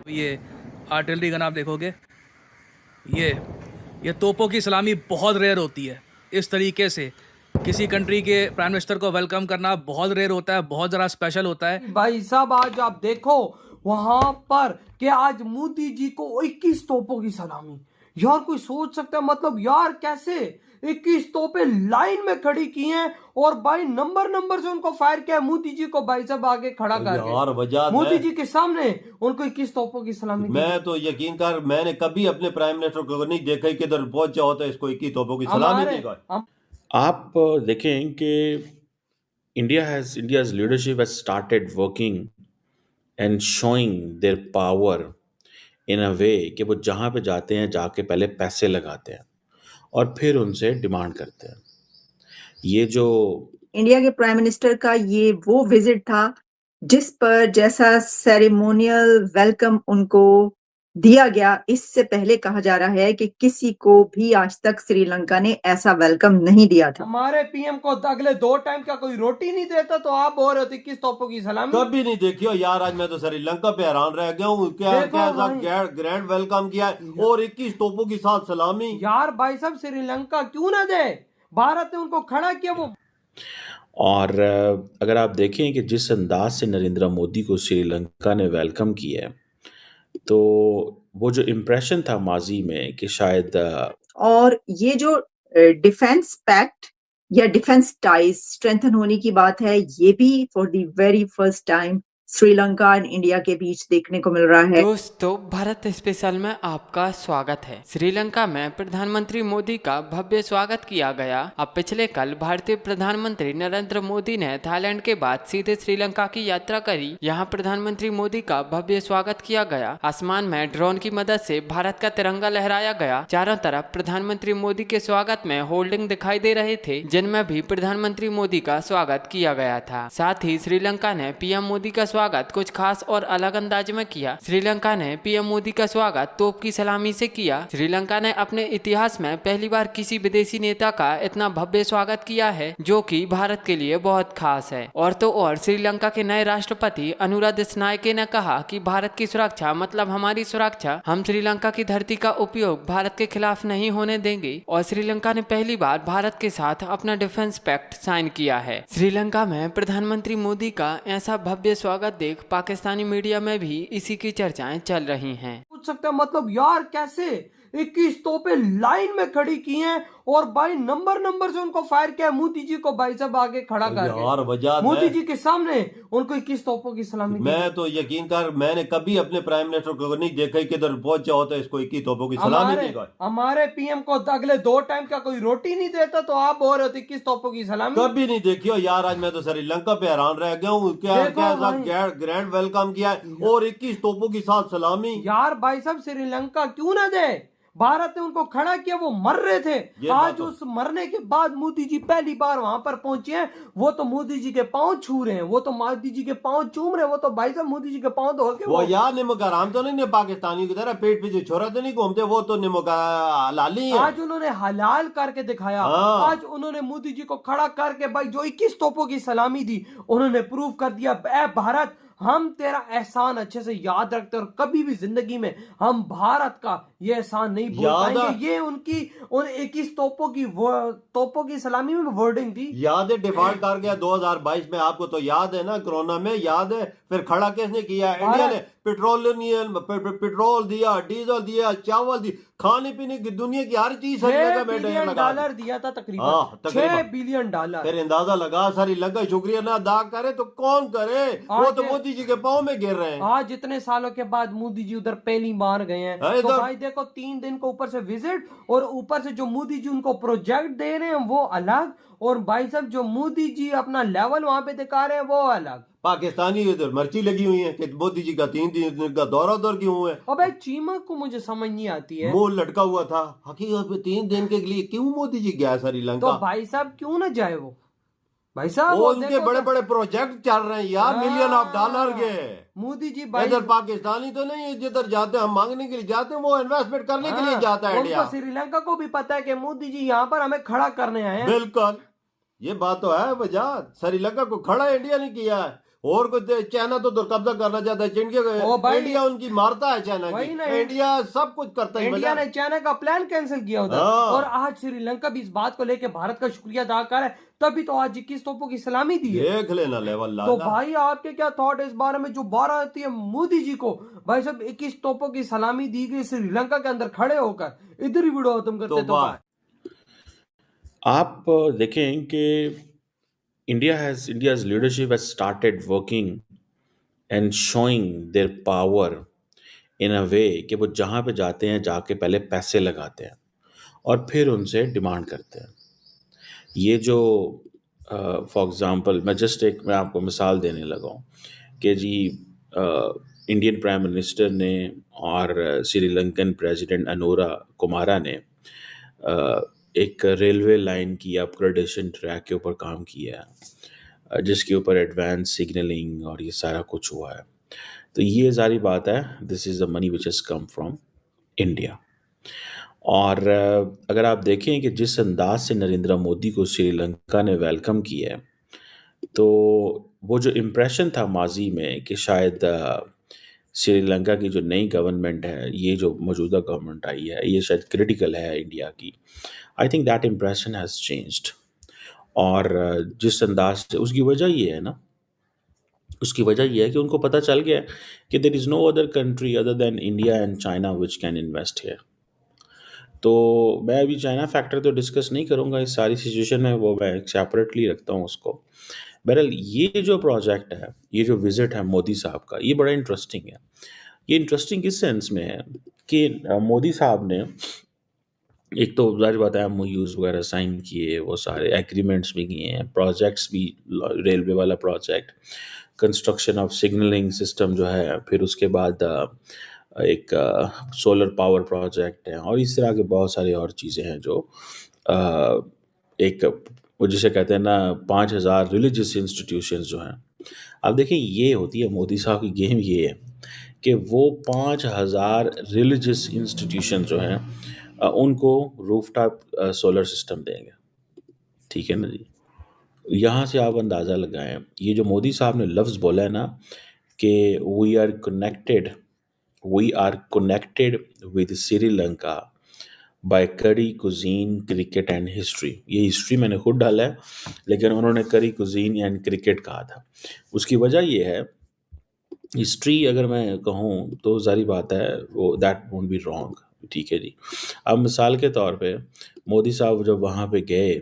ये artillery gun आप देखोगे, ये ये तोपों की सलामी बहुत रेयर होती है। इस तरीके से किसी कंट्री के प्राइम मिनिस्टर को वेलकम करना बहुत रेयर होता है, बहुत ज़रा स्पेशल होता है। भाई साहब आज आप देखो वहां पर कि आज मोदी जी को 21 तोपों की सलामी। यार कोई सोच सकता है, मतलब यार कैसे 21 तोपें लाइन में खड़ी की हैं और भाई नंबर से उनको फायर किया मोदी जी को भाई साहब आगे खड़ा करके। यार वजह मोदी जी के सामने उनको 21 तोपों की सलामी दी। मैं तो यकीन कर, मैंने कभी अपने प्राइम मिनिस्टर को नहीं देखा कि किधर पहुंचा होता है इसको 21 तोपों की सलामी हमारे देगा। आप देखें कि India's leadership has started working and showing their power in a way कि वो जहाँ पे जाते हैं जाके पहले पैसे लगाते हैं और फिर उनसे डिमांड करते हैं। ये जो इंडिया के प्राइम मिनिस्टर का ये वो विजिट था जिस पर जैसा सेरेमोनियल वेलकम उनको दिया गया, इससे पहले कहा जा रहा है कि किसी को भी आज तक श्रीलंका ने ऐसा वेलकम नहीं दिया था। हमारे पीएम को अगले 2 टाइम का कोई रोटी नहीं देता तो आप बोल रहे हो 21 तोपों की सलामी। कभी नहीं देखी हो यार। आज मैं तो श्रीलंका पे हैरान रह गया हूँ, क्या देखो कैसा भाई। ग्रैंड वेलकम किया है और 21 तोपों के साथ सलामी। यार भाई साहब श्रीलंका क्यों ना दे, भारत ने उनको खड़ा किया वो। और अगर आप देखें कि जिस अंदाज से नरेंद्र मोदी को श्रीलंका ने वेलकम किया है, तो वो जो इम्प्रेशन था माजी में कि शायद और ये जो डिफेंस पैक्ट या डिफेंस टाइज स्ट्रेंथन होने की बात है, ये भी for the very first time Sri Lanka और इंडिया के बीच देखने को मिल रहा है। दोस्तों, भारत स्पेशल में आपका स्वागत है। श्रीलंका में प्रधानमंत्री मोदी का भव्य स्वागत किया गया। अब पिछले कल भारतीय प्रधानमंत्री नरेंद्र मोदी ने थाईलैंड के बाद सीधे श्रीलंका की यात्रा करी। यहाँ प्रधानमंत्री मोदी का भव्य स्वागत किया गया। आसमान में ड्रोन की मदद से भारत का तिरंगा लहराया गया। चारों तरफ प्रधानमंत्री मोदी के स्वागत में होल्डिंग दिखाई दे रहे थे, जिनमें भी प्रधानमंत्री मोदी का स्वागत किया गया था। साथ ही श्रीलंका ने पीएम मोदी का स्वागत कुछ खास और अलग अंदाज में किया। श्रीलंका ने पीएम मोदी का स्वागत तोप की सलामी से किया। श्रीलंका ने अपने इतिहास में पहली बार किसी विदेशी नेता का इतना भव्य स्वागत किया है, जो कि भारत के लिए बहुत खास है। और तो और श्रीलंका के नए राष्ट्रपति अनुरा दिसनायके ने कहा कि भारत की सुरक्षा मतलब हमारी सुरक्षा। हम श्रीलंका की धरती का उपयोग भारत के खिलाफ नहीं होने देंगे। और श्रीलंका ने पहली बार भारत के साथ अपना डिफेंस पैक्ट साइन किया है। श्रीलंका में प्रधानमंत्री मोदी का ऐसा भव्य स्वागत देख पाकिस्तानी मीडिया में भी इसी की चर्चाएं चल रही हैं। पूछ सकते हैं, मतलब यार कैसे 21 तोपें लाइन में खड़ी की हैं और भाई नंबर से उनको फायर किया मोदी जी को भाई साहब आगे खड़ा करके। यार वजह मोदी जी के सामने उनको 21 तोपों की सलामी दी। मैं तो यकीन कर, मैंने कभी अपने प्राइम मिनिस्टर को नहीं देखा कि किधर पहुंचा होता है इसको 21 तोपों की सलामी देगा। हमारे पीएम को अगले 2 टाइम का कोई रोटी नहीं देता तो आप बोल रहे हो 21 तोपों की सलामी। कभी नहीं देखी हो यार। आज मैं तो श्रीलंका पे हैरान रह गया हूँ, क्या कैसा ग्रैंड वेलकम किया है और 21 तोपों के साथ सलामी। यार भाई साहब श्रीलंका क्यों ना दे, भारत ने उनको खड़ा किया, वो मर रहे थे। आज उस मरने के बाद मोदी जी पहली बार वहां पर पहुंचे हैं। वो तो मोदी जी के पांव छू रहे हैं, वो तो मोदी जी के पांव चूम रहे हैं। वो तो भाई साहब मोदी जी के पांव धो के वो यार निमक हराम तो नहीं, पाकिस्तानी की तरह पेट पीछे छोरा तो नहीं घूमते, वो तो निमक हलाली है। आज उन्होंने हलाल करके दिखाया। आज उन्होंने मोदी जी को खड़ा करके भाई जो 21 तोपों की सलामी दी, उन्होंने प्रूव कर दिया ए भारत, हम तेरा एहसान अच्छे से याद रखते और कभी भी जिंदगी में हम भारत का ये एहसान नहीं भूल पाएंगे। ये उनकी उन 21 तोपों की सलामी में वर्डिंग थी। याद है डिफॉल्ट कर गया 2022 में, आपको तो याद है ना, कोरोना में याद है। फिर खड़ा किसने किया? इंडिया ने पेट्रोल दिया, डीजल दिया, चावल दिया, खाने पीने की दुनिया की हर चीज $6 बिलियन दिया था तकरीबन। $6 बिलियन। फिर अंदाजा लगा श्रीलंका शुक्रिया ना अदा करे तो कौन करे? वो तो मोदी जी के पाँव में गिर रहे हैं। आज इतने सालों के बाद मोदी जी उधर पहली बार गए हैं तो भाई देखो 3 दिन को ऊपर से विजिट और ऊपर से जो मोदी जी उनको प्रोजेक्ट दे रहे हैं वो अलग, और भाई साहब जो मोदी जी अपना लेवल वहां पे दिखा रहे हैं वो अलग। पाकिस्तानी इधर मर्ची लगी हुई है कि मोदी जी का 3 दिन का दौरा दौर क्यों है। अबे चीमक को मुझे समझ नहीं आती है, मुंह लटका हुआ था। हकीकत में 3 दिन के लिए क्यों मोदी जी गया श्रीलंका? तो भाई साहब क्यों ना जाए वो भाई साहब? वो उनके बड़े बड़े प्रोजेक्ट चल रहे हैं यार, $मिलियन के। मोदी जी भाई इधर पाकिस्तानी तो नहीं, जिधर जाते हैं हम मांगने के लिए जाते हैं, वो इन्वेस्टमेंट करने के लिए जाता है इंडिया। श्रीलंका को भी पता है कि मोदी जी यहाँ पर हमें खड़ा करने आए हैं। बिल्कुल, ये बात तो है वजह। श्रीलंका को खड़ा इंडिया ने किया है। और कोई चाइना तो कब्जा करना चाहता है ओ भाई, इंडिया उनकी मारता है चाइना वही की। ना, इंडिया सब कुछ करता है इंडिया ने चाइना का प्लान कैंसिल किया उधर, हाँ। और आज श्रीलंका भी इस बात को लेके भारत का शुक्रिया अदा कर है, तभी तो आज 21 तोपों की सलामी दी है। देख लेना लेवल तो लाला। भाई आपके क्या थॉट है इस बारे में, जो 12 आती है मोदी जी को भाई साहब 21 तोपों की सलामी दी गई श्रीलंका के अंदर खड़े होकर, इधर ही वीडियो खत्म करते तो वाह। आप देखें कि India's leadership has started working and showing their power in a way कि वो जहाँ पे जाते हैं जाके पहले पैसे लगाते हैं और फिर उनसे डिमांड करते हैं। ये जो फॉर एग्जांपल मैं आपको मिसाल देने लगा हूँ कि जी इंडियन प्राइम मिनिस्टर ने और श्रीलंकन प्रेसिडेंट अनोरा कुमारा ने एक रेलवे लाइन की अपग्रेडेशन ट्रैक के ऊपर काम किया है, जिसके ऊपर एडवांस सिग्नलिंग और ये सारा कुछ हुआ है। तो ये सारी बात है, this is the money which has come from India. और अगर आप देखें कि जिस अंदाज से नरेंद्र मोदी को श्रीलंका ने वेलकम किया है, तो वो जो इम्प्रेशन था माजी में कि शायद श्रीलंका की जो नई गवर्नमेंट है, ये जो मौजूदा गवर्नमेंट आई है, ये शायद क्रिटिकल है इंडिया की, I think that impression has changed. और जिस अंदाज से उसकी वजह ये है ना, उसकी वजह यह है कि उनको पता चल गया कि there is no other country other than India and China which can invest here. तो मैं अभी चाइना फैक्टर तो डिस्कस नहीं करूँगा इस सारी सिचुएशन में, वो मैं सेपरेटली रखता हूँ उसको। बहरहाल ये जो प्रोजेक्ट है, ये जो विज़िट है मोदी साहब का, ये बड़ा इंटरेस्टिंग है। ये इंटरेस्टिंग इस सेंस में है कि मोदी साहब ने एक तो ज़ाहिर बात है MOUs वगैरह साइन किए, वो सारे एग्रीमेंट्स भी किए हैं, प्रोजेक्ट्स भी, रेलवे वाला project, construction of signalling system जो है, फिर उसके बाद एक सोलर पावर प्रोजेक्ट है, और इस तरह के बहुत सारी और चीज़ें हैं जो एक वो जिसे कहते हैं ना 5000 रिलीजियस इंस्टीट्यूशंस जो हैं। अब देखिए ये होती है मोदी साहब की गेम, ये है कि वो 5000 रिलीजियस इंस्टीट्यूशन जो हैं उनको रूफटॉप सोलर सिस्टम देंगे। ठीक है ना जी। यहाँ से आप अंदाज़ा लगाएं, ये जो मोदी साहब ने लफ्ज़ बोला है ना कि we are connected with Sri Lanka by curry cuisine cricket and history. ये हिस्ट्री मैंने खुद डाला है, लेकिन उन्होंने करी कुजीन एंड क्रिकेट कहा था। उसकी वजह ये है, हिस्ट्री अगर मैं कहूँ तो ज़ाहिर बात है वो दैट वोंट बी रॉन्ग। ठीक है जी। अब मिसाल के तौर पे मोदी साहब जब वहाँ पे गए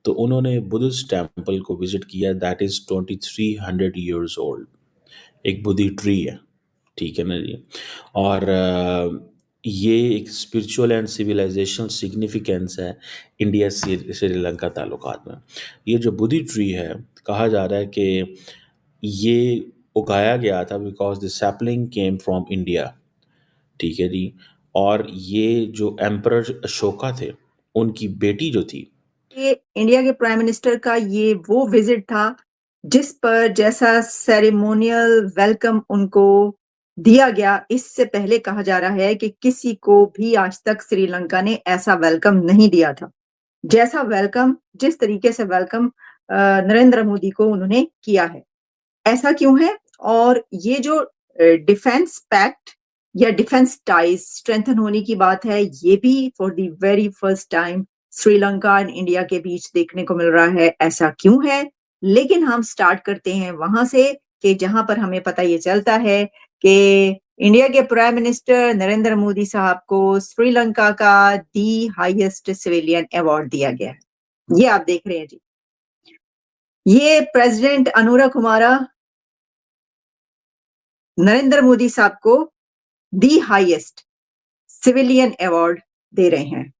तो उन्होंने बुद्धिस्ट टेम्पल को विज़िट किया, दैट इज़ 2300 ईयर्स ओल्ड, एक बुद्धि ट्री है। ठीक है ना जी। और ये एक स्पिरिचुअल एंड सिविलाइजेशनल सिग्निफिकेंस है इंडिया श्रीलंका ताल्लुकात में। ये जो बुद्धि ट्री है, कहा जा रहा है कि ये उगाया गया था because the sapling came from India. ठीक है जी। और ये जो एम्परर अशोका थे, उनकी बेटी जो थी, ये इंडिया के प्राइम मिनिस्टर का ये वो विजिट था जिस पर जैसा सेरेमोनियल वेलकम उनको दिया गया, इससे पहले कहा जा रहा है कि किसी को भी आज तक श्रीलंका ने ऐसा वेलकम नहीं दिया था, जैसा वेलकम, जिस तरीके से वेलकम नरेंद्र मोदी को उन्होंने किया है। ऐसा क्यों है? और ये जो डिफेंस पैक्ट या डिफेंस टाइज स्ट्रेंथन होने की बात है, ये भी for the very first time Sri Lanka and India के बीच देखने को मिल रहा है। ऐसा क्यों है? लेकिन हम स्टार्ट करते हैं वहां से कि जहां पर हमें पता ये चलता है कि इंडिया के प्राइम मिनिस्टर नरेंद्र मोदी साहब को श्रीलंका का दी हाईएस्ट सिविलियन अवार्ड दिया गया है। ये आप देख रहे हैं जी। ये प्रेसिडेंट अनोरा कुमारा नरेंद्र मोदी साहब को दी हाईएस्ट सिविलियन अवार्ड दे रहे हैं,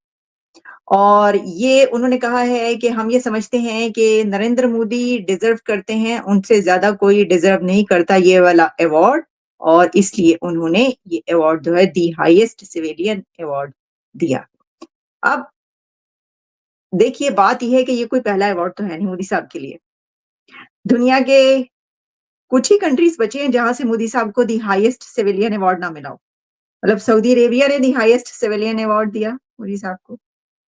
और ये उन्होंने कहा है कि हम ये समझते हैं कि नरेंद्र मोदी डिजर्व करते हैं, उनसे ज्यादा कोई डिजर्व नहीं करता ये वाला अवार्ड, और इसलिए उन्होंने ये अवार्ड जो है दी हाईएस्ट सिविलियन अवार्ड दिया। अब देखिए बात यह है कि ये कोई पहला अवार्ड तो है नहीं मोदी साहब के लिए। दुनिया के कुछ ही कंट्रीज बचे हैं जहां से मोदी साहब को दी हाईएस्ट सिविलियन अवार्ड ना मिला हो। मतलब सऊदी अरेबिया ने दी हाईएस्ट सिविलियन अवार्ड दिया मोदी साहब को,